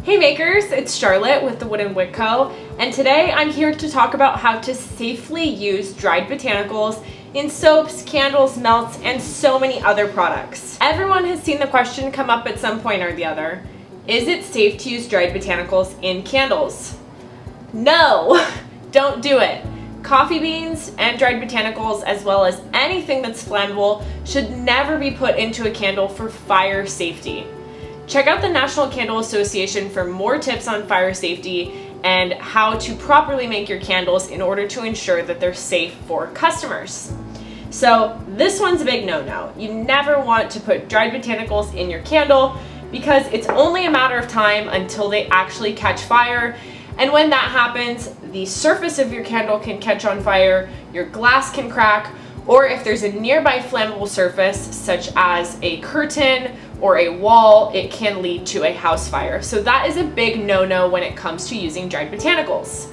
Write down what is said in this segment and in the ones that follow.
Hey makers, it's Charlotte with the Wooden Wick Co. And today I'm here to talk about how to safely use dried botanicals in soaps, candles, melts, and so many other products. Everyone has seen the question come up at some point or the other. Is it safe to use dried botanicals in candles? No, don't do it. Coffee beans and dried botanicals, as well as anything that's flammable, should never be put into a candle for fire safety. Check out the National Candle Association for more tips on fire safety and how to properly make your candles in order to ensure that they're safe for customers. So this one's a big no-no. You never want to put dried botanicals in your candle because it's only a matter of time until they actually catch fire. And when that happens, the surface of your candle can catch on fire, your glass can crack, or if there's a nearby flammable surface, such as a curtain or a wall, it can lead to a house fire. So that is a big no-no when it comes to using dried botanicals.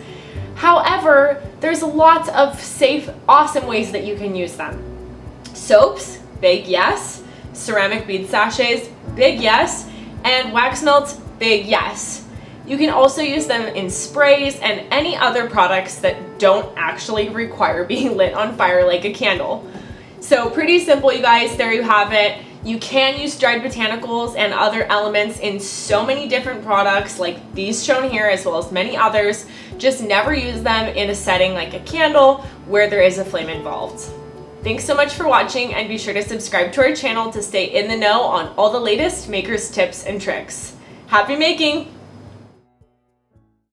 However, there's lots of safe, awesome ways that you can use them. Soaps, big yes. Ceramic bead sachets, big yes. And wax melts, big yes. You can also use them in sprays and any other products that don't actually require being lit on fire like a candle. So pretty simple, you guys, there you have it. You can use dried botanicals and other elements in so many different products like these shown here, as well as many others. Just never use them in a setting like a candle where there is a flame involved. Thanks so much for watching, and be sure to subscribe to our channel to stay in the know on all the latest makers tips and tricks. Happy making!